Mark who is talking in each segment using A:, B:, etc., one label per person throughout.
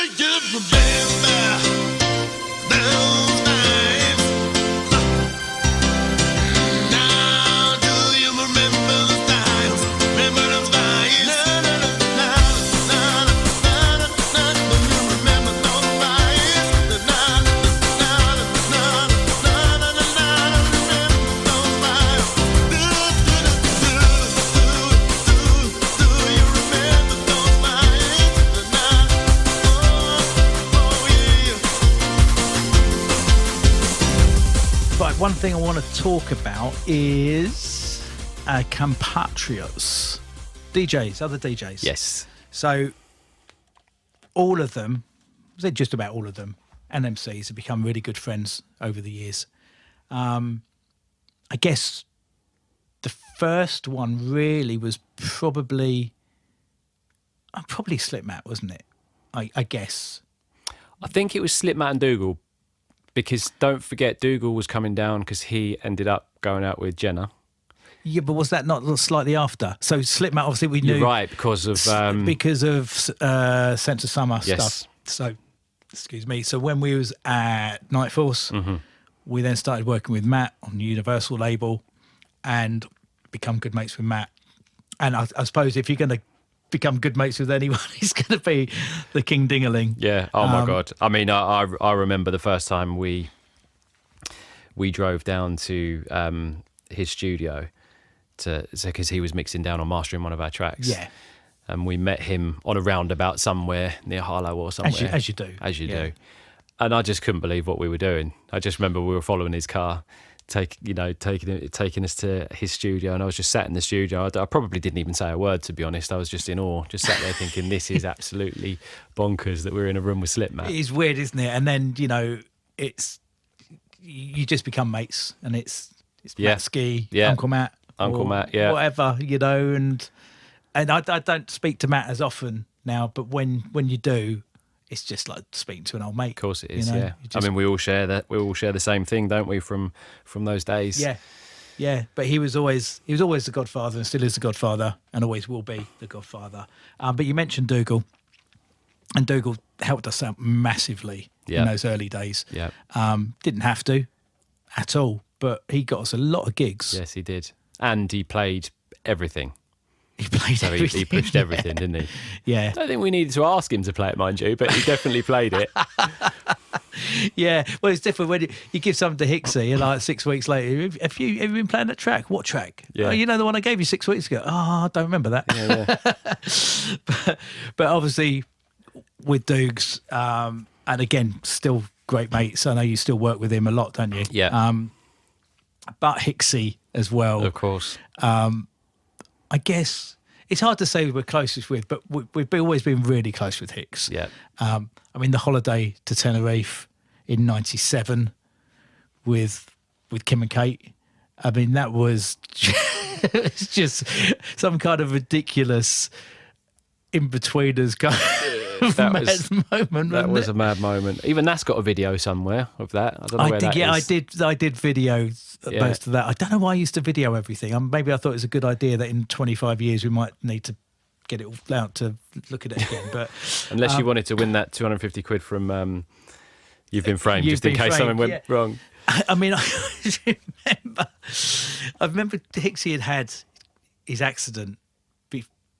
A: you remember those nights? Now, do you remember those times? Remember those nights? Na, na, na, na, na, na, na, na. Do you remember those nights? Na, na, na, na, na, na, na, na, na. Remember those nights? Do you remember those nights? Na, oh, yeah.
B: Right, one thing I want to talk about is compatriots, DJs, other DJs.
C: Yes.
B: So all of them, I say just about all of them, and MCs have become really good friends over the years. I guess the first one really was probably Slipmat, wasn't it? I guess.
C: I think it was Slipmat and Dougal, because don't forget Dougal was coming down because he ended up going out with Jenna.
B: Yeah, but was that not slightly after? So Slipmat, obviously, we knew
C: You're right, because of
B: Sense of Summer
C: Yes.
B: stuff. So, excuse me. So when we was at Night Force, we then started working with Matt on the Universal label and become good mates with Matt. And I suppose if you're going to become good mates with anyone, it's going to be the King Dingaling.
C: Yeah. Oh my God. I mean, I remember the first time we drove down to his studio because he was mixing down or mastering one of our tracks.
B: Yeah.
C: And we met him on a roundabout somewhere near Harlow or somewhere.
B: As you do.
C: As you
B: Yeah.
C: do. And I just couldn't believe what we were doing. I just remember we were following his car, taking us to his studio, and I was just sat in the studio. I probably didn't even say a word, to be honest. I was just in awe, just sat there thinking, this is absolutely bonkers that we're in a room with Slipmat.
B: It's weird, isn't it? And then, you just become mates, and it's
C: Yeah.
B: Matt Ski,
C: Yeah.
B: Uncle Matt,
C: Uncle
B: or
C: Matt, yeah.
B: whatever, and I don't speak to Matt as often now, but when you do, it's just like speaking to an old mate.
C: Of course it is,
B: you know?
C: yeah.
B: You just-
C: I mean, we all share that. We all share the same thing, don't we, from those days?
B: Yeah. But he was always the godfather, and still is the godfather, and always will be the godfather. But you mentioned Dougal, and Dougal helped us out massively
C: Yeah.
B: in those early days.
C: Yeah.
B: Didn't have to at all, but he got us a lot of gigs.
C: Yes, he did. And he played everything.
B: He played
C: So he
B: everything.
C: pushed everything, didn't he?
B: Yeah.
C: I don't think we needed to ask him to play it, mind you, but he definitely played it.
B: Yeah, well, it's different when you give something to Hicksy and like 6 weeks later, have you been playing that track? What track?
C: Yeah.
B: Oh, you know the one I gave you 6 weeks ago? Oh, I don't remember that.
C: Yeah.
B: But obviously with Doogs, and again, still great mates. I know you still work with him a lot, don't you?
C: Yeah.
B: But Hicksy as well.
C: Of course.
B: I guess it's hard to say who we're closest with, but we've always been really close with Hicks.
C: Yeah.
B: I mean, the holiday to Tenerife in '97 with Kim and Kate. I mean, that was it's just some kind of ridiculous in-betweeners kind of
C: That
B: mad
C: was-
B: moment.
C: That
B: wasn't
C: was
B: it?
C: a mad moment. Even that's got a video somewhere of that. I don't know where that is.
B: I did video
C: Yeah.
B: most of that. I don't know why I used to video everything. Maybe I thought it was a good idea that in 25 years we might need to get it all out to look at it again. But
C: Unless you wanted to win that 250 quid from You've Been Framed,
B: You've
C: just in
B: Been
C: case something
B: Framed,
C: went
B: yeah.
C: wrong.
B: I mean, I remember Hicksy had his accident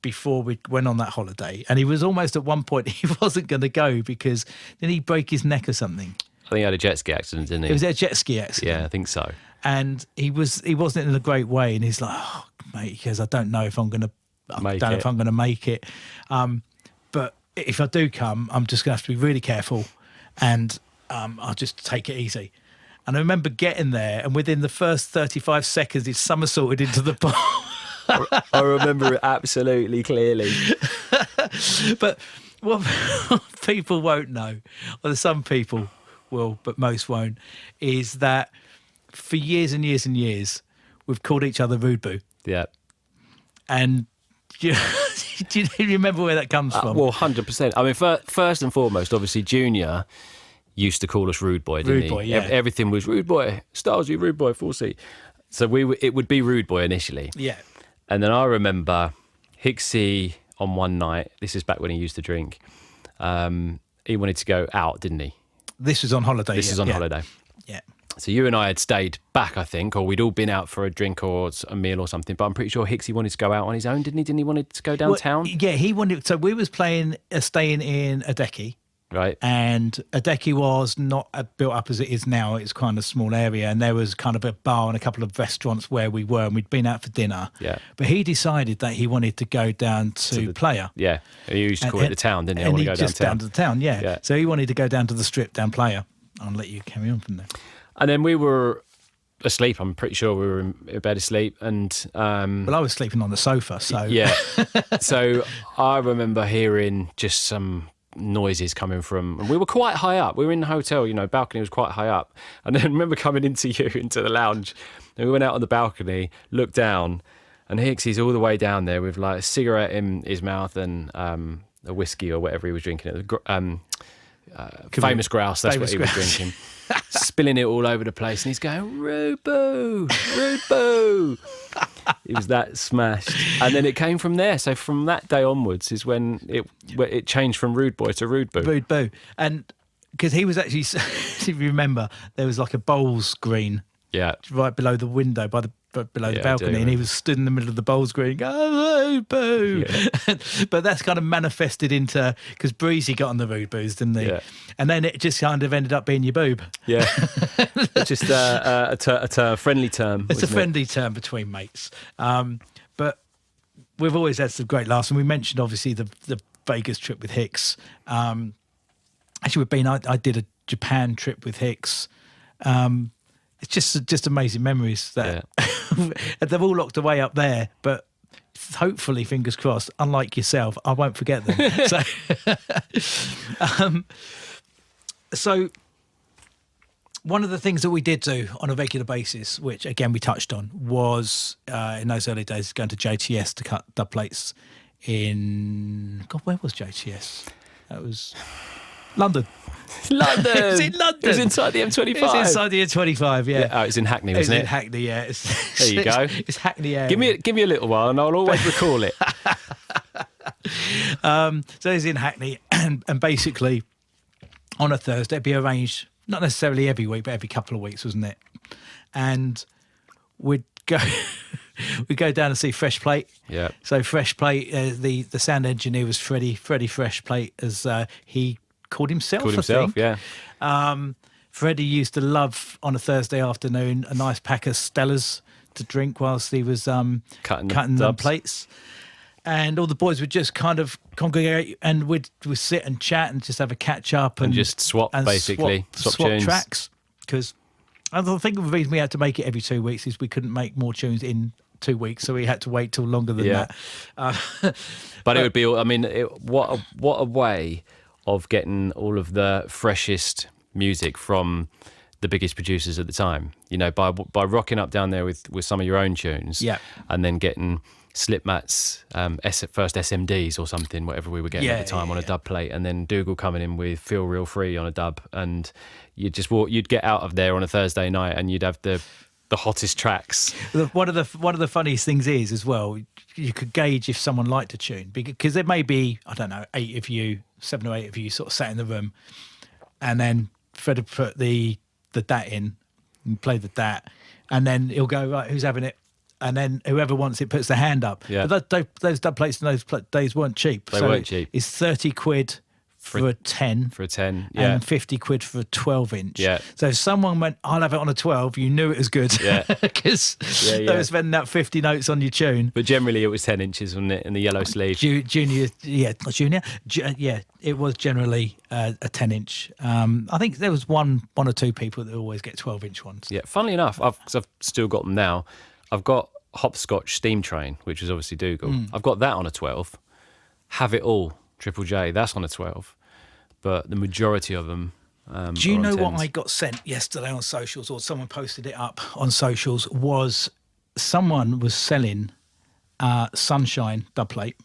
B: before we went on that holiday, and he was almost at one point he wasn't going to go because then he break his neck or something.
C: I think he had a jet ski accident, didn't he?
B: It was a jet ski accident.
C: Yeah, I think so.
B: And he wasn't in a great way, and he's like, oh, mate, because I don't know if I'm going to make it. But if I do come, I'm just going to have to be really careful, and I'll just take it easy. And I remember getting there, and within the first 35 seconds, he somersaulted into the bar.
C: I remember it absolutely clearly.
B: But what people won't know, or some people will, but most won't, is that for years and years and years, we've called each other Rude Boo.
C: Yeah.
B: And do you remember where that comes from?
C: Well, 100%. I mean, first and foremost, obviously, Junior used to call us Rude Boy, didn't
B: Rude
C: he?
B: Boy, yeah.
C: Everything was Rude Boy, Stylesy, Rude Boy, 4C. So it would be Rude Boy initially.
B: Yeah.
C: And then I remember Hicksy on one night, this is back when he used to drink, he wanted to go out, didn't he?
B: This was on holiday.
C: This is on holiday.
B: Yeah.
C: So you and I had stayed back, I think, or we'd all been out for a drink or a meal or something. But I'm pretty sure Hicksy wanted to go out on his own, didn't he? Didn't he wanted to go downtown?
B: Well, yeah, he wanted. So we was staying in Adeki.
C: Right.
B: And Adeki was not built up as it is now. It's kind of a small area, and there was kind of a bar and a couple of restaurants where we were, and we'd been out for dinner.
C: Yeah.
B: But he decided that he wanted to go down to Playa.
C: Yeah. He used to call it the town, didn't he? I
B: And
C: want
B: he
C: to go
B: just
C: downtown.
B: down to the town, yeah. So he wanted to go down to the strip down Playa. I'll let you carry on from there.
C: And then we were asleep. I'm pretty sure we were in bed asleep. And
B: Well, I was sleeping on the sofa, so
C: yeah. So I remember hearing just some noises coming from, and we were quite high up. We were in the hotel, balcony was quite high up. And then I remember coming into the lounge, and we went out on the balcony, looked down, and Hicksy's all the way down there with like a cigarette in his mouth and a whiskey or whatever he was drinking. Famous grouse, that's what he was drinking. Spilling it all over the place, and he's going, "Rude boo, rude boo." He was that smashed, and then it came from there. So from that day onwards is when it changed from rude boy to rude boo.
B: Rude boo, and because he was actually, if you remember, there was like a bowls green, right below the window below the balcony, and he was stood in the middle of the bowls green, "Oh, boo!" Yeah. But that's kind of manifested into, because Breezy got on the rude boos, didn't he? Yeah. And then it just kind of ended up being your boob. Yeah,
C: just a friendly term.
B: It's a friendly term between mates. But we've always had some great laughs, and we mentioned obviously the Vegas trip with Hicks. Actually, I did a Japan trip with Hicks. It's just amazing memories that they're all locked away up there, but hopefully, fingers crossed, unlike yourself, I won't forget them. So one of the things that we did do on a regular basis, which again we touched on, was in those early days going to JTS to cut dub plates in, God, where was JTS? That was London.
C: London.
B: It was in London.
C: It was inside the M25.
B: It was inside the M25, yeah.
C: Oh, it's in Hackney, wasn't it?
B: It's in Hackney, yeah.
C: There you go.
B: It's Hackney area.
C: Give me a little while, and I'll always recall it.
B: So it's in Hackney, and basically on a Thursday, it'd be arranged, not necessarily every week, but every couple of weeks, wasn't it? And we'd go down and see Fresh Plate. Yeah. So Fresh Plate, the sound engineer was Freddie Fresh Plate, as he called himself. I think.
C: Yeah.
B: Freddie used to love on a Thursday afternoon a nice pack of Stellas to drink whilst he was cutting the plates. And all the boys would just kind of congregate, and we'd sit and chat and just have a catch up and
C: just swap tunes.
B: Tracks. Because I think the reason we had to make it every 2 weeks is we couldn't make more tunes in 2 weeks, so we had to wait till longer than that.
C: But it would be, I mean, what a way of getting all of the freshest music from the biggest producers at the time. By rocking up down there with some of your own tunes, and then getting Slipmat's first SMDs or something, whatever we were getting at the time, on a dub plate, and then Dougal coming in with Feel Real Free on a dub, and you'd get out of there on a Thursday night and you'd have the hottest tracks.
B: One of the funniest things is, as well, you could gauge if someone liked a tune, because there may be, I don't know, 7 or 8 of you sort of sat in the room, and then Fred would put the DAT in and play the DAT, and then he'll go, right, who's having it? And then whoever wants it puts their hand up. Yeah. But those dub plates in those days weren't cheap.
C: They weren't cheap.
B: It's 30 quid for a 10.
C: For a 10, yeah.
B: And 50 quid for a 12-inch.
C: Yeah.
B: So if someone went, I'll have it on a 12, you knew it was good. Yeah. Because they were spending that 50 notes on your tune.
C: But generally it was 10 inches, wasn't it, in the yellow sleeve?
B: Junior. It was generally a 10-inch. I think there was one or two people that always get 12-inch ones.
C: Yeah, funnily enough, I've still got them now. I've got Hopscotch Steam Train, which is obviously Dougal. I've got that on a 12. Have It All, Triple J, that's on a 12. But the majority of them
B: do you know what I got sent yesterday on socials, or someone posted it up on socials, was someone was selling Sunshine dub plate.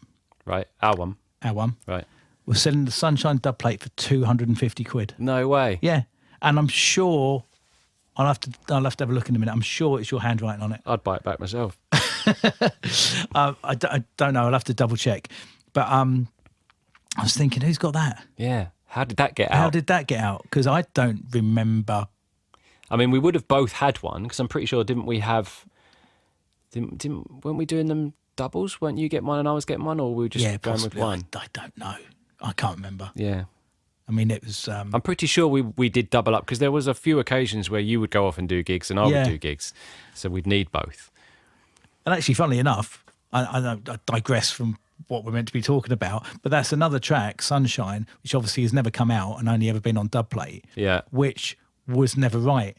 C: Right, our one.
B: Right. Was selling the Sunshine dub plate for 250 quid.
C: No way.
B: Yeah. And I'm sure... I'll have to have a look in a minute. I'm sure it's your handwriting on it.
C: I'd buy it back myself.
B: I don't know. I'll have to double check. But I was thinking, who's got that?
C: Yeah. How did that get out?
B: How did that get out? Because I don't remember.
C: I mean, we would have both had one because I'm pretty sure, didn't we have? Weren't we doing them doubles? Weren't you getting one and I was getting one, or we were just going
B: possibly.
C: with one?
B: I don't know. I can't remember.
C: Yeah.
B: I mean, it was.
C: I'm pretty sure we did double up because there was a few occasions where you would go off and do gigs and I would do gigs, so we'd need both.
B: And actually, funnily enough, I know I digress from what we're meant to be talking about, but that's another track, Sunshine, which obviously has never come out and only ever been on dubplate.
C: Yeah.
B: Which was never right,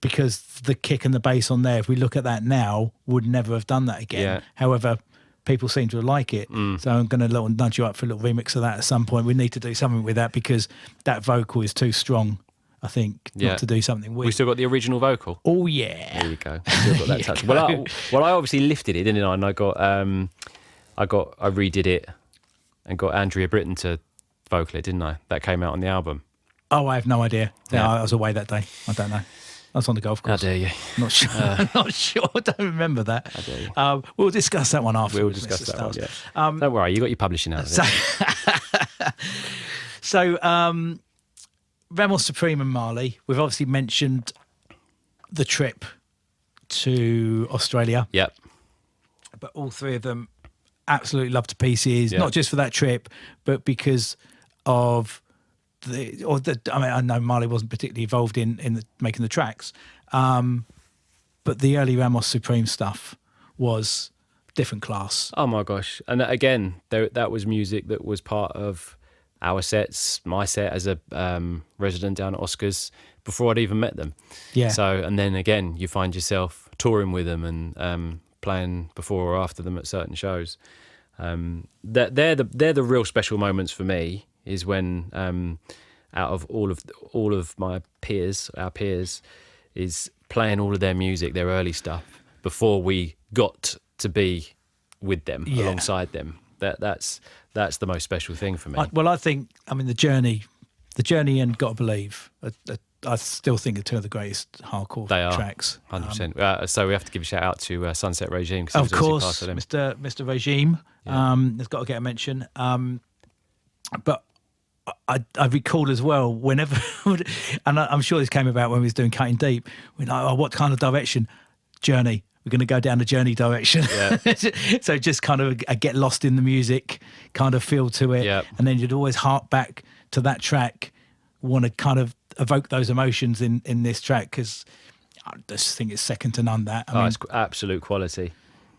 B: because the kick and the bass on there, if we look at that now, would never have done that again.
C: Yeah.
B: However, people seem to like it. So I'm going to nudge you up for a little remix of that at some point. We need to do something with that because that vocal is too strong, I think, not to do something with.
C: We still got the original vocal.
B: Oh, yeah.
C: There you go. We still got that touch. Well, I obviously lifted it, didn't I? And I redid it and got Andrea Britton to vocal it, didn't I? That came out on the album.
B: Oh, I have no idea.
C: Yeah.
B: I was away that day. I don't know. I was on the golf course.
C: How dare you?
B: Not sure. Not sure. I don't remember that.
C: How dare you?
B: We'll discuss that one after.
C: We'll discuss that one, yeah. Don't worry, you got your publishing out of it.
B: So, Ramos Supreme and Marley, we've obviously mentioned the trip to Australia.
C: Yep.
B: But all three of them absolutely loved to pieces,
C: Yeah.
B: not just for that trip, but because of I mean, I know Marley wasn't particularly involved in making the tracks, but the early Ramos Supreme stuff was different class.
C: Oh my gosh. And again, that was music that was part of our sets, my set as a resident down at Oscars before I'd even met them.
B: Yeah.
C: So, and then again, you find yourself touring with them and playing before or after them at certain shows. They're the real special moments for me, is when out of all of my peers, our peers, is playing all of their music, their early stuff, before we got to be with them, alongside them. That's the most special thing for me.
B: I think, I mean, the journey and Gotta Believe, I still think are two of the greatest hardcore tracks.
C: 100%. So we have to give a shout out to Sunset Regime.
B: Of course, Mr. Regime has got to get a mention. But I recall as well, whenever, and I'm sure this came about when we was doing Cutting Deep, we're like, oh, what kind of direction? Journey. We're going to go down the Journey direction.
C: Yeah.
B: So just kind of get lost in the music, kind of feel to it.
C: Yep.
B: And then you'd always hark back to that track, want to kind of evoke those emotions in this track, because I just think it's second to none. That I mean,
C: it's absolute quality.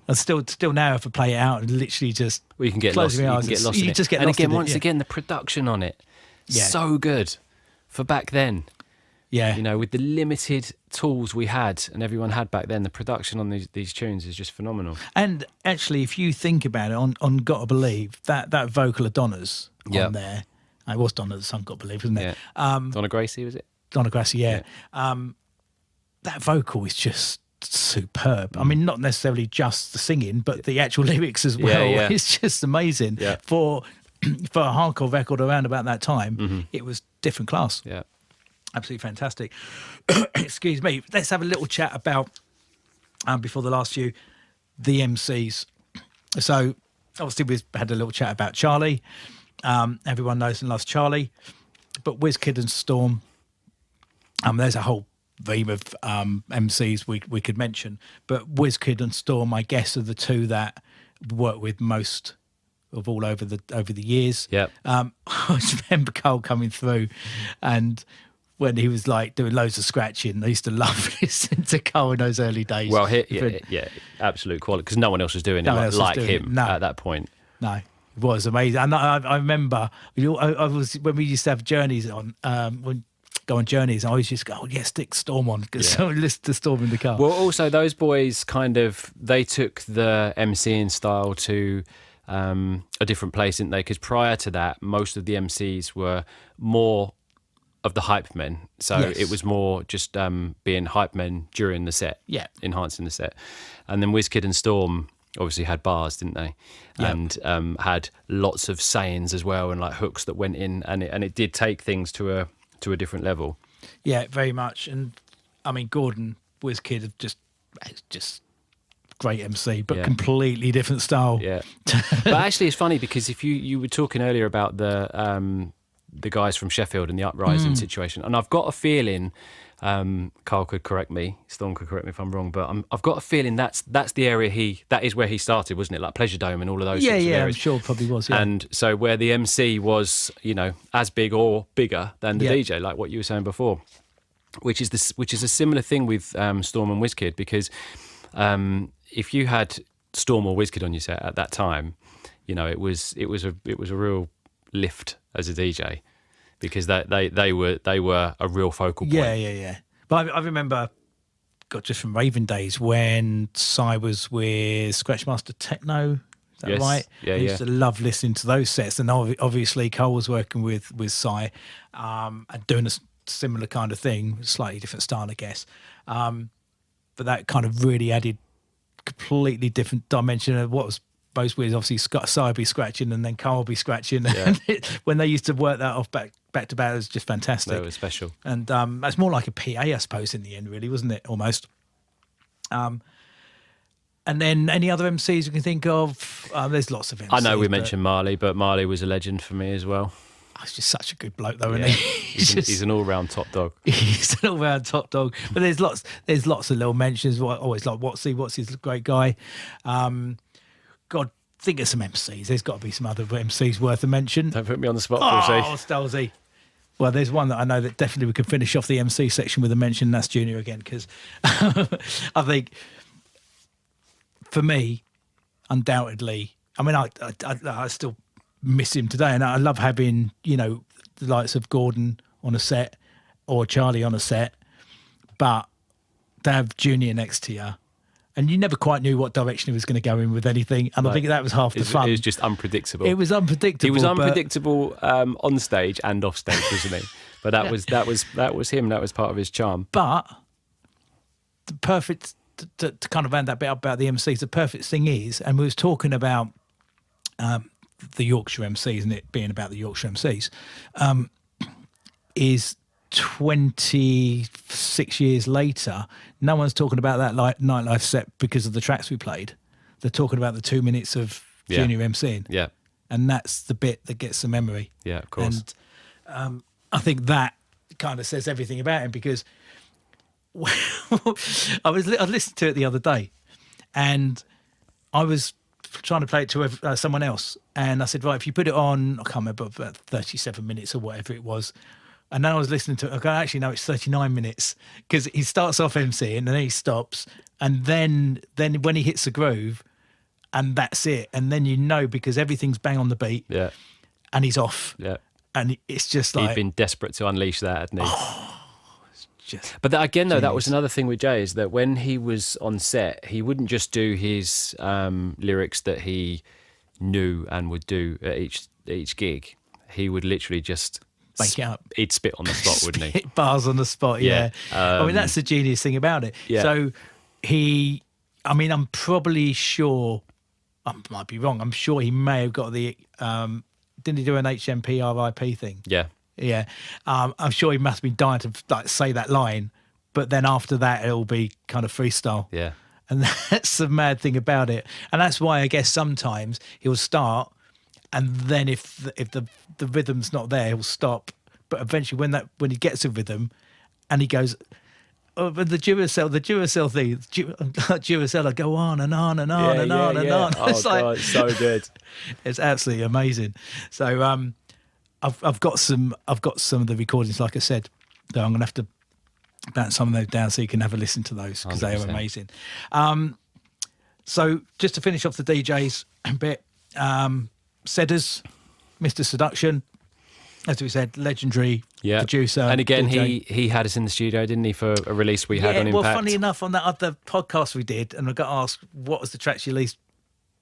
B: And still now, if I play it out and literally just
C: you can get lost. You can get lost in it.
B: Just get
C: and
B: lost
C: again,
B: in
C: once
B: it,
C: again, the production on it, so good for back then.
B: Yeah,
C: you know, with the limited tools we had and everyone had back then, the production on these tunes is just phenomenal.
B: And actually, if you think about it, on Gotta Believe, that vocal of Donna's on there, it was Donna's song Gotta Believe, wasn't it?
C: Yeah. Donna Gracie, was it?
B: Donna Gracie, yeah. That vocal is just superb. I mean, not necessarily just the singing, but the actual lyrics as well.
C: Yeah.
B: It's just amazing.
C: Yeah.
B: For a hardcore record around about that time, it was different class.
C: Yeah.
B: Absolutely fantastic. Excuse me. Let's have a little chat about, before the last few, the MCs. So, obviously, we've had a little chat about Charlie. Everyone knows and loves Charlie. But WizKid and Storm, there's a whole ream of MCs we could mention. But WizKid and Storm, I guess, are the two that work with most of all over the years.
C: Yeah.
B: I just remember Cole coming through, and when he was like doing loads of scratching, I used to love listening to Cole in those early days.
C: Well, absolute quality, because no one else was doing it like him at that point.
B: No, it was amazing. And I remember I was, when we used to have journeys on, go on journeys, I always just go, stick Storm on, because someone listened to Storm in the car.
C: Well, also those boys they took the MCing style to a different place, didn't they? Because prior to that, most of the MCs were more of the hype men. So it was more just being hype men during the set, enhancing the set. And then WizKid and Storm obviously had bars, didn't they? And had lots of sayings as well, and like hooks that went in, and it did take things to a different level. Yeah,
B: very much. And I mean, Gordon, WizKid, have just great MC, but completely different style.
C: Yeah. But actually, it's funny because if you were talking earlier about the the guys from Sheffield and the uprising situation. And I've got a feeling, Carl could correct me, Storm could correct me if I'm wrong, but I've got a feeling that's the area that is where he started, wasn't it? Like Pleasure Dome and all of those sorts of
B: I'm
C: areas.
B: sure it probably was, yeah.
C: And so where the MC was, as big or bigger than the DJ, like what you were saying before, which is a similar thing with Storm and WizKid, because if you had Storm or WizKid on your set at that time, it was a real lift as a DJ, because they were a real focal point.
B: Yeah. But I remember, just from Raven days, when Cy was with Scratchmaster Techno. Is that right?
C: Yeah,
B: I used to love listening to those sets, and obviously Cole was working with Cy and doing a similar kind of thing, slightly different style, I guess. But that kind of really added completely different dimension of what was most weird. Obviously, Cy would be scratching, and then Cole would be scratching.
C: Yeah.
B: And when they used to work that off back to back, it was just fantastic.
C: That was special.
B: And that's more like a PA, I suppose, in the end, really, wasn't it? Almost. And then any other MCs you can think of? There's lots of MCs.
C: I know we mentioned Marley, but Marley was a legend for me as well.
B: He's just such a good bloke, though, isn't he?
C: He's an all-round top dog.
B: He's an all-round top dog. But there's lots of little mentions. Always like What's a great guy. God, think of some MCs. There's got to be some other MCs worth a mention.
C: Don't put me on the spot, Phil.
B: Oh, Stalzy. Well, there's one that I know that definitely we could finish off the MC section with a mention, and that's Junior again, because I think, for me, undoubtedly, I mean, I still miss him today, and I love having, the likes of Gordon on a set or Charlie on a set, but to have Junior next to you, and you never quite knew what direction he was going to go in with anything, and I think that was half the fun.
C: It was just unpredictable.
B: It was unpredictable.
C: He was unpredictable on stage and off stage, wasn't he? But that was him. That was part of his charm.
B: But the perfect to kind of round that bit up about the MCs. The perfect thing is, and we was talking about the Yorkshire MCs and it being about the Yorkshire MCs, is 26 years later, no one's talking about that nightlife set because of the tracks we played. They're talking about the 2 minutes of Junior MCing.
C: Yeah.
B: And that's the bit that gets the memory.
C: Yeah, of course.
B: And I think that kind of says everything about him, because I listened to it the other day, and I was trying to play it to someone else, and I said, right, if you put it on, I can't remember, about 37 minutes or whatever it was, and then I was listening to it, I go, actually no, it's 39 minutes, because he starts off MCing and then he stops, and then when he hits the groove, and that's it, and then because everything's bang on the beat, and he's off, and it's just like,
C: he'd been desperate to unleash that, hadn't he? But
B: Genius.
C: That was another thing with Jay, is that when he was on set, he wouldn't just do his lyrics that he knew and would do at each gig. He would literally just
B: make it up.
C: He'd spit on the spot, wouldn't he?
B: Bars on the spot, yeah. I mean, that's the genius thing about it.
C: Yeah.
B: So I'm probably sure, I might be wrong, I'm sure he may have got the, didn't he do an HMP RIP thing?
C: Yeah.
B: Yeah, I'm sure he must have been dying to say that line, but then after that it'll be kind of freestyle.
C: Yeah,
B: and that's the mad thing about it, and that's why I guess sometimes he'll start, and then if the rhythm's not there, he'll stop. But eventually, when he gets a rhythm, and he goes, oh, but the Duracell thing, Duracell, I go on and on and on and on and on.
C: Oh, God, it's so good.
B: It's absolutely amazing. So I've got some of the recordings, like I said, though I'm going to have to bounce some of those down so you can have a listen to those, because they are amazing. So just to finish off the DJs a bit, Sedders, Mr. Seduction, as we said, legendary producer.
C: And again,
B: DJ.
C: he had us in the studio, didn't he, for a release we had on Impact?
B: Well, funny enough, on that other podcast we did, and I got asked what was the tracks you least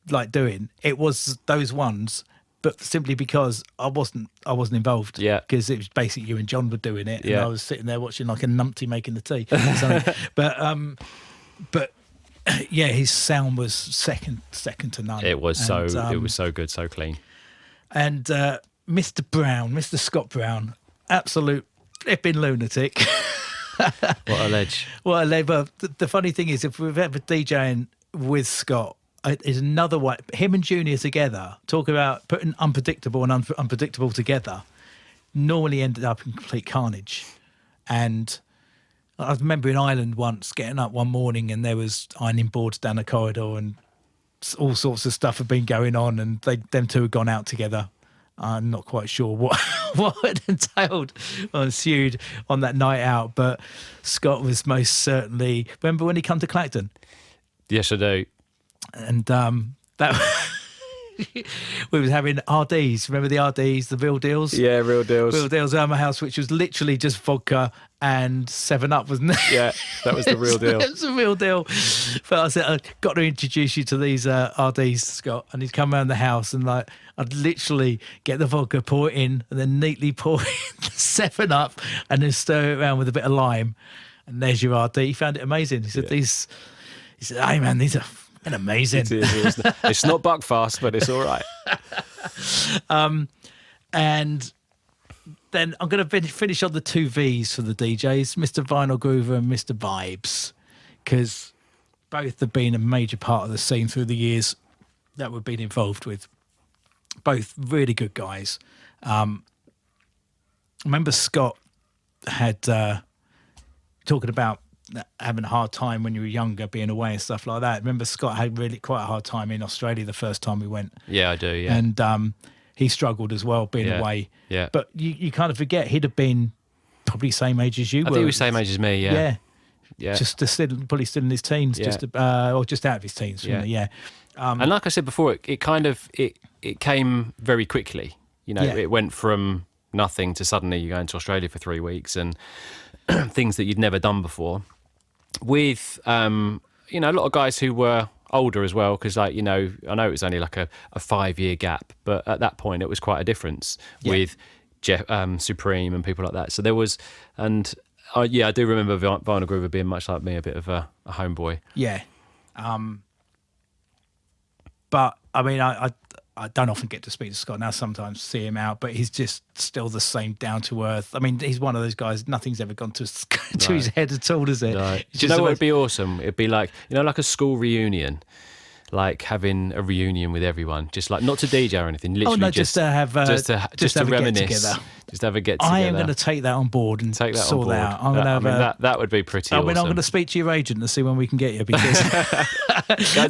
B: like doing, it was those ones. But simply because I wasn't involved. Yeah. Because it was basically you and John were doing it, and I was sitting there watching like a numpty making the tea. But his sound was second to none.
C: It was it was so good, so clean.
B: And Mr. Scott Brown, absolute flipping lunatic.
C: What a ledge.
B: What a ledge. But the funny thing is, if we've ever DJing with Scott, is another way. Him and Junior together, talk about putting unpredictable and unpredictable together. normally ended up in complete carnage. And I remember in Ireland once getting up one morning and there was ironing boards down the corridor and all sorts of stuff had been going on, and them two had gone out together. I'm not quite sure what it entailed or ensued on that night out, but Scott was most certainly. Remember when he come to Clacton?
C: Yes, I do.
B: And that we was having RDs. Remember the RDs, the real deals?
C: Yeah, real deals.
B: Real deals at my house, which was literally just vodka and 7-Up, wasn't it?
C: Yeah, that was the real deal.
B: It was a real deal. But I said, I've got to introduce you to these RDs, Scott. And he'd come around the house and like I'd literally get the vodka, pour it in, and then neatly pour in the 7-Up and then stir it around with a bit of lime. And there's your RD. He found it amazing. He said, he said, hey man, these are amazing.
C: It's not Buckfast, but it's all right.
B: And then I'm going to finish on the 2 V's for the DJs, Mr. Vinyl Groover and Mr. Vibes, because both have been a major part of the scene through the years that we've been involved with. Both really good guys. I remember Scott had talking about having a hard time when you were younger, being away and stuff like that. I remember Scott had really quite a hard time in Australia the first time we went.
C: Yeah, I do, yeah.
B: And he struggled as well being away.
C: Yeah.
B: But you kind of forget he'd have been probably same age as you were.
C: I think he was same age as me, yeah.
B: Yeah.
C: Yeah.
B: Just probably still in his teens,
C: Yeah.
B: or just out of his teens. Yeah.
C: And like I said before, it kind of it came very quickly. You know, it went from nothing to suddenly you go into Australia for 3 weeks and things that you'd never done before. With a lot of guys who were older as well, because I know it was only like a 5-year gap, but at that point it was quite a difference with Jeff, Supreme and people like that. So there was, and I do remember Vinyl Groover being much like me, a bit of a homeboy.
B: Yeah. But I mean, I don't often get to speak to Scott now. Sometimes see him out, but he's just still the same down to earth. I mean, he's one of those guys. Nothing's ever gone to his head at all, does it?
C: No. Do you know what would be awesome? It'd be like like a school reunion, like having a reunion with everyone, just like not to DJ or anything. Literally,
B: just to have just to
C: reminisce, just have a get together.
B: I am going to take that on board and
C: take that
B: sort
C: on board.
B: that out. I'm going to have
C: that would be pretty.
B: I
C: awesome.
B: mean, I'm going to speak to your agent and see when we can get you, because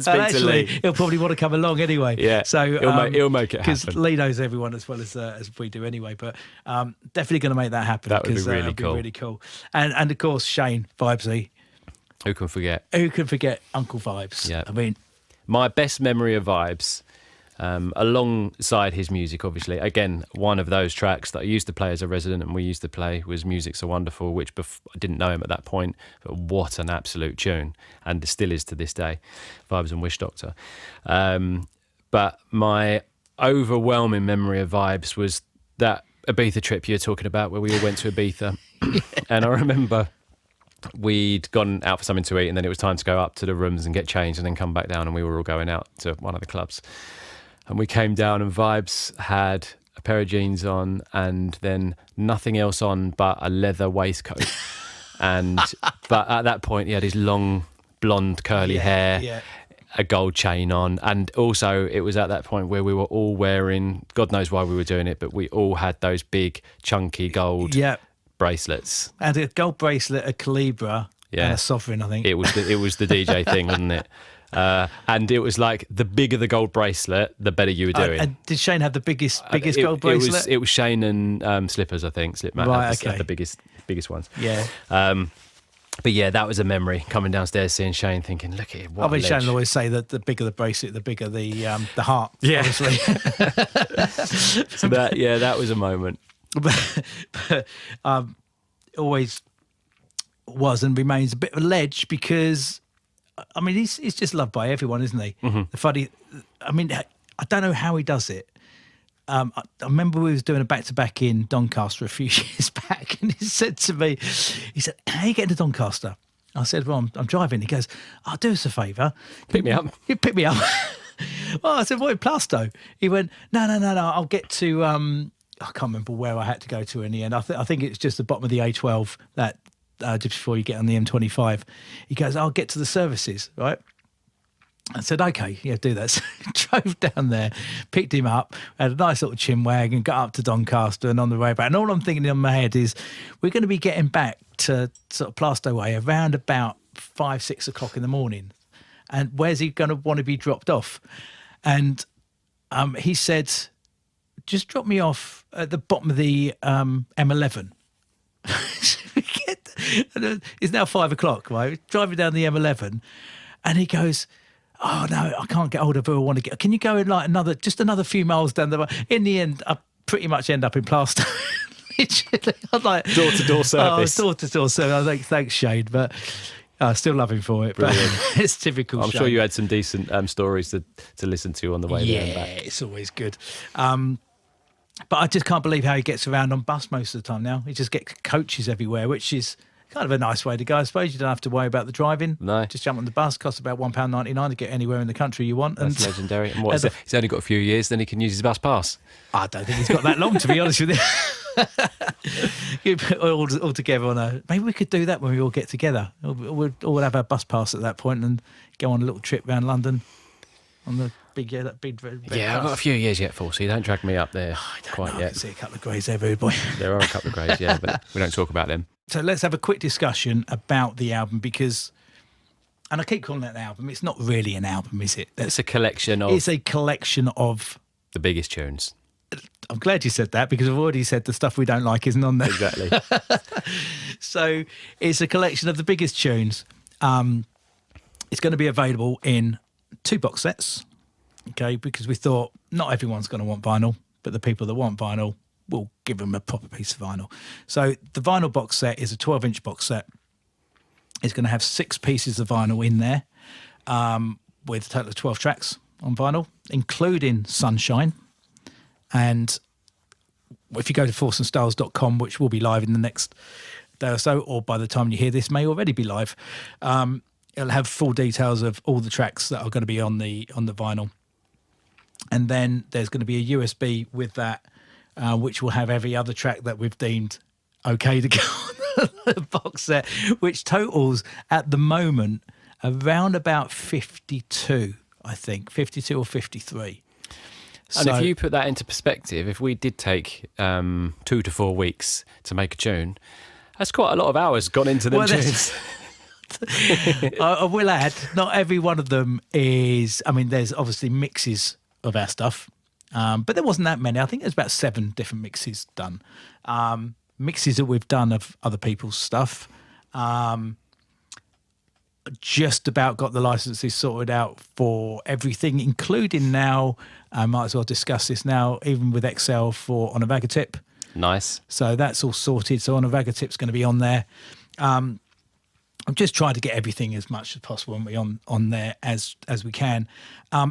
C: to Lee.
B: He'll probably want to come along anyway.
C: Yeah,
B: so
C: he'll make it happen,
B: because Lee knows everyone as well as we do anyway. But definitely going to make that happen.
C: That would be really cool.
B: Really cool. And of course, Shane Vibesy.
C: Who can forget?
B: Who can forget Uncle Vibes?
C: Yeah.
B: I mean,
C: my best memory of Vibes, alongside his music, obviously, again, one of those tracks that I used to play as a resident and we used to play was Music So Wonderful, which I didn't know him at that point, but what an absolute tune, and it still is to this day, Vibes and Wish Doctor. But my overwhelming memory of Vibes was that Ibiza trip you were talking about, where we all went to Ibiza. And I remember we'd gone out for something to eat, and then it was time to go up to the rooms and get changed and then come back down, and we were all going out to one of the clubs. And we came down and Vibes had a pair of jeans on and then nothing else on but a leather waistcoat. But at that point he had his long blonde curly hair, a gold chain on, and also it was at that point where we were all wearing, God knows why we were doing it, but we all had those big chunky gold bracelets.
B: And a gold bracelet, a Calibra, and a sovereign, I think.
C: It was the DJ thing, wasn't it? And it was like, the bigger the gold bracelet, the better you were doing.
B: And did Shane have the biggest gold bracelet?
C: It was Shane and Slippers, I think. Slipmat had the biggest ones.
B: Yeah.
C: But yeah, that was a memory, coming downstairs, seeing Shane, thinking, look at him.
B: I mean, Shane will always say that the bigger the bracelet, the bigger the heart.
C: Yeah.
B: Obviously.
C: So that was a moment.
B: But always was and remains a bit of a ledge, because I mean he's just loved by everyone, isn't he?
C: Mm-hmm.
B: The funny, I mean, I don't know how he does it. I remember we was doing a back-to-back in Doncaster a few years back, and he said to me, he said, how are you getting to Doncaster? I said, well, I'm driving. He goes, oh, do us a favour.
C: Pick me up.
B: You pick me up. Well, I said, what, in Plaistow? He went, no, I'll get to, I can't remember where I had to go to in the end. I think it's just the bottom of the A12, that just before you get on the M25. He goes, I'll get to the services, right? I said, okay, yeah, do that. So I drove down there, picked him up, had a nice little chin wag and got up to Doncaster and on the way back. And all I'm thinking in my head is we're going to be getting back to sort of Plaistow Way around about 5, 6 o'clock in the morning. And where's he going to want to be dropped off? And he said, just drop me off at the bottom of the M11. It's now 5 o'clock, right? Driving down the M11. And he goes, oh no, I can't get hold of who I want to get. Can you go in like another few miles down the road? In the end, I pretty much end up in Plaistow. Literally, I'm like
C: Door-to-door service.
B: Oh, door-to-door service. I think thanks, Shane, but I still love him for it.
C: Brilliant.
B: But it's typical.
C: I'm
B: Shane.
C: sure you had some decent stories to listen to on the way there and
B: Yeah,
C: back.
B: it's always good. But I just can't believe how he gets around on bus most of the time now. He just gets coaches everywhere, which is kind of a nice way to go. I suppose you don't have to worry about the driving.
C: No.
B: Just jump on the bus. Costs about £1.99 to get anywhere in the country you want.
C: That's legendary. And what is it? He's only got a few years, then he can use his bus pass.
B: I don't think he's got that long, to be honest with you. You put all together on a... Maybe we could do that when we all get together. We'll all have our bus pass at that point and go on a little trip around London on the big, that big red
C: Yeah, I've
B: bus.
C: got a few years yet, so don't drag me up there
B: I don't
C: quite
B: know. I
C: yet.
B: can see a couple of greys there, rude boy.
C: There are a couple of grades, yeah, but we don't talk about them.
B: So let's have a quick discussion about the album because... And I keep calling it an album. It's not really an album, is it?
C: It's a collection of
B: It's a collection of...
C: the biggest tunes.
B: I'm glad you said that because I've already said the stuff we don't like isn't on there.
C: Exactly.
B: So it's a collection of the biggest tunes. It's going to be available in 2 box sets, okay, because we thought not everyone's going to want vinyl, but the people that want vinyl, we'll give them a proper piece of vinyl. So the vinyl box set is a 12-inch box set. It's going to have 6 pieces of vinyl in there with a total of 12 tracks on vinyl, including Sunshine. And if you go to forceandstyles.com, which will be live in the next day or so, or by the time you hear this may already be live, it'll have full details of all the tracks that are going to be on the vinyl. And then there's going to be a USB with that, which will have every other track that we've deemed okay to go on the box set, which totals at the moment around about 52, I think, 52 or 53.
C: And if you put that into perspective, if we did take 2 to 4 weeks to make a tune, that's quite a lot of hours gone into them tunes.
B: I will add, not every one of them is... I mean, there's obviously mixes of our stuff, but there wasn't that many. I think there's about 7 different mixes done. Mixes that we've done of other people's stuff. Just about got the licenses sorted out for everything, including now, I might as well discuss this now, even with Excel for On a Vagotip.
C: Nice.
B: So that's all sorted. So On a Vagotip's going to be on there. I'm just trying to get everything as much as possible on there as we can. There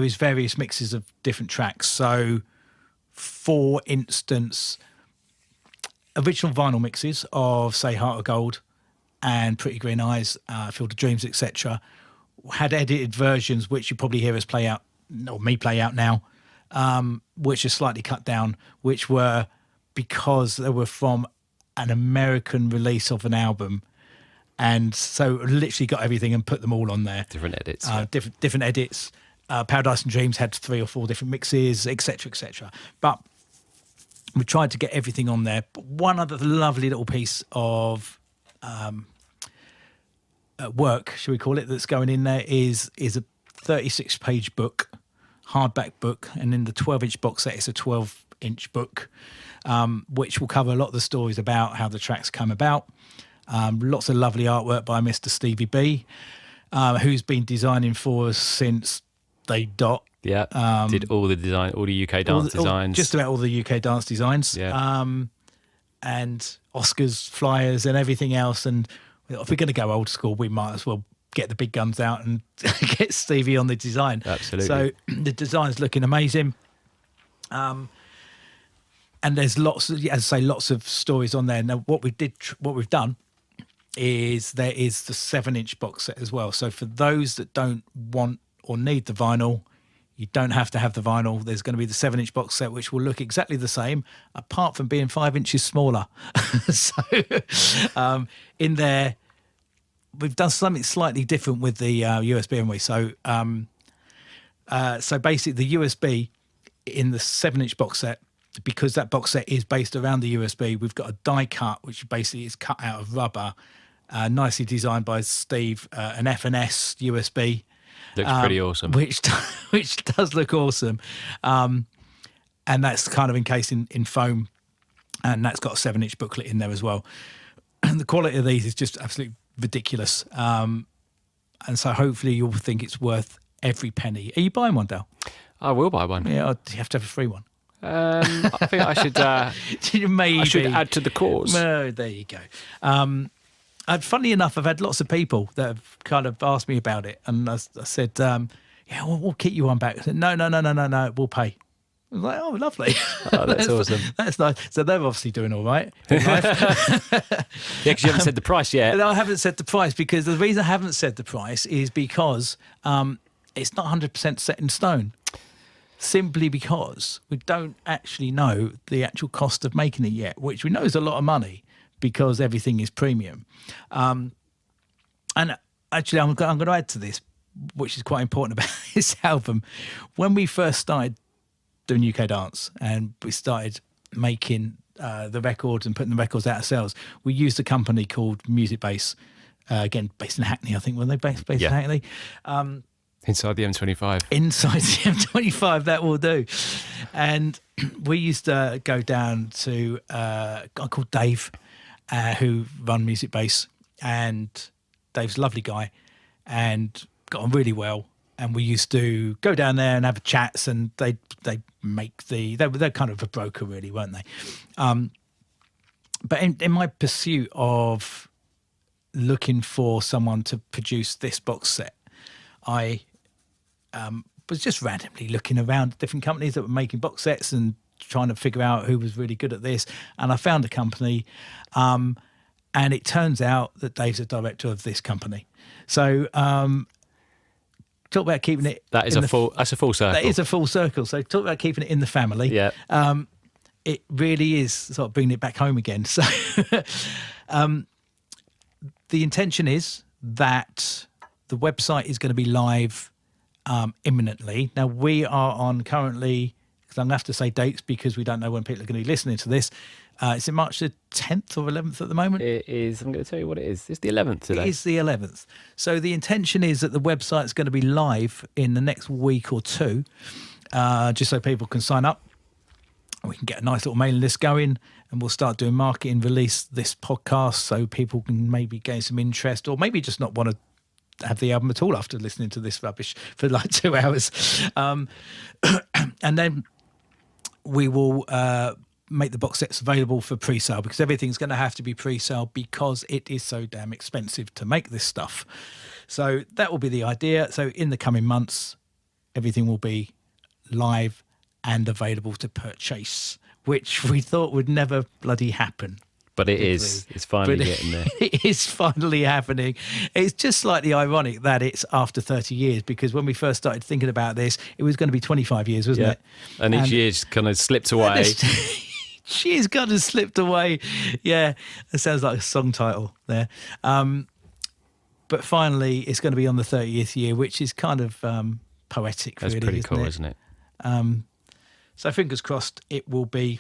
B: is various mixes of different tracks. So, for instance, original vinyl mixes of, say, Heart of Gold and Pretty Green Eyes, Field of Dreams, etc., had edited versions, which you probably hear us play out, or me play out now, which are slightly cut down, which were because they were from an American release of an album. And so literally got everything and put them all on there.
C: Different edits.
B: Different edits. Paradise and Dreams had 3 or 4 different mixes, etc., etc. But we tried to get everything on there. But one other lovely little piece of work, shall we call it, that's going in there is a 36-page book, hardback book, and in the 12-inch box set, it's a 12-inch book, which will cover a lot of the stories about how the tracks come about. Lots of lovely artwork by Mr. Stevie B, who's been designing for us since Day Dot.
C: Yeah, did all the design, all the UK dance designs.
B: Just about all the UK dance designs.
C: Yeah.
B: And Oscars, flyers and everything else. And if we're going to go old school, we might as well get the big guns out and get Stevie on the design.
C: Absolutely.
B: So the design's looking amazing. And there's lots of stories on there. Now, what we've done is there is the 7-inch box set as well. So for those that don't want or need the vinyl, you don't have to have the vinyl. There's going to be the 7-inch box set, which will look exactly the same, apart from being 5 inches smaller. So in there, we've done something slightly different with the USB, haven't we? So so basically the USB in the 7-inch box set, because that box set is based around the USB, we've got a die cut, which basically is cut out of rubber, nicely designed by Steve, an F&S USB.
C: Looks pretty awesome.
B: Which does look awesome. And that's kind of encased in foam, and that's got a 7-inch booklet in there as well. And the quality of these is just absolutely ridiculous. And so hopefully you'll think it's worth every penny. Are you buying one, Dale?
C: I will buy one.
B: Yeah, you have to have a free one.
C: I think I should.
B: Maybe.
C: I should add to the cause.
B: Oh, there you go. Funnily enough, I've had lots of people that have kind of asked me about it, and I said, "Yeah, we'll keep you one back." I said, No, we'll pay. I was like, "Oh, lovely."
C: Oh, that's awesome.
B: That's nice. So they're obviously doing all right in life.
C: Yeah, because you haven't said the price yet.
B: No, I haven't said the price, because the reason I haven't said the price is because it's not 100% set in stone. Simply because we don't actually know the actual cost of making it yet, which we know is a lot of money because everything is premium. And actually, I'm going to add to this, which is quite important about this album. When we first started doing UK Dance and we started making the records and putting the records out ourselves, we used a company called Music Base, again, based in Hackney, I think. Were they based in Hackney?
C: Inside the M25.
B: Inside the M25, that will do. And we used to go down to a guy called Dave, who run Music Base. And Dave's a lovely guy and got on really well. And we used to go down there and have chats, and they make they're kind of a broker, really, weren't they? But in my pursuit of looking for someone to produce this box set, I was just randomly looking around different companies that were making box sets and trying to figure out who was really good at this. And I found a company, and it turns out that Dave's a director of this company. So talk about keeping it.
C: That's a full circle.
B: That is a full circle. So talk about keeping it in the family.
C: Yeah.
B: It really is sort of bringing it back home again. So the intention is that the website is going to be live imminently. Now, we are on currently, because I'm going to have to say dates because we don't know when people are going to be listening to this. Is it March the 10th or 11th at the moment?
C: It is. I'm going to tell you what it is. It's the 11th today.
B: It is the 11th. So the intention is that the website's going to be live in the next week or two, just so people can sign up. We can get a nice little mailing list going, and we'll start doing marketing, release this podcast so people can maybe gain some interest, or maybe just not want to have the album at all after listening to this rubbish for like 2 hours. And then we will make the box sets available for pre-sale, because everything's going to have to be pre-sale because it is so damn expensive to make this stuff. So that will be the idea. So in the coming months, everything will be live and available to purchase, which we thought would never bloody happen.
C: But it is. It's finally getting there.
B: It is finally happening. It's just slightly ironic that it's after 30 years, because when we first started thinking about this, it was going to be 25 years, wasn't it?
C: And each year's kind of slipped away.
B: She's kind of slipped away. Yeah, that sounds like a song title there. But finally, it's going to be on the 30th year, which is kind of poetic,
C: That's
B: really.
C: pretty cool, isn't it?
B: So fingers crossed it will be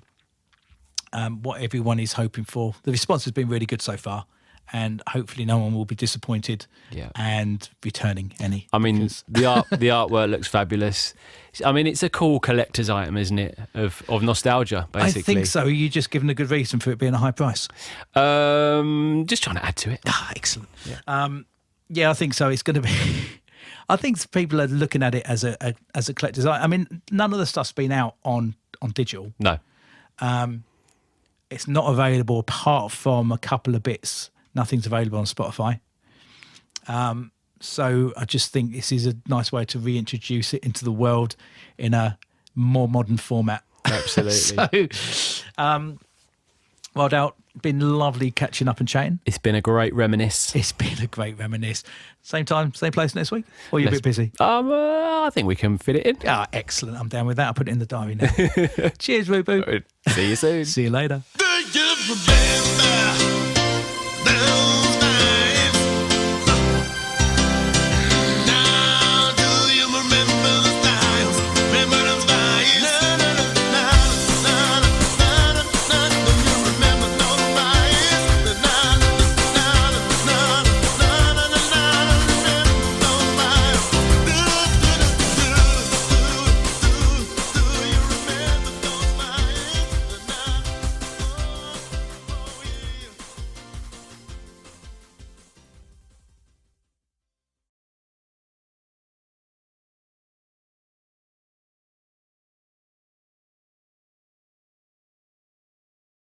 B: what everyone is hoping for. The response has been really good so far, and hopefully no one will be disappointed and returning any.
C: I mean, the artwork looks fabulous. I mean, it's a cool collector's item, isn't it, of nostalgia, basically.
B: I think so. Are you just giving a good reason for it being a high price?
C: Just trying to add to it.
B: Ah, excellent. Yeah, I think so. It's going to be... I think people are looking at it as a collector's item. I mean, none of the stuff's been out on digital.
C: No.
B: It's not available apart from a couple of bits. Nothing's available on Spotify. So I just think this is a nice way to reintroduce it into the world in a more modern format.
C: Absolutely.
B: So, well, Dale, been lovely catching up and chatting.
C: It's been a great reminisce.
B: It's been a great reminisce. Same time, same place next week? Or are you a bit busy?
C: I think we can fit it in.
B: Ah, excellent. I'm down with that. I'll put it in the diary now. Cheers, Rubu.
C: See you soon.
B: See you later.
A: Do you remember?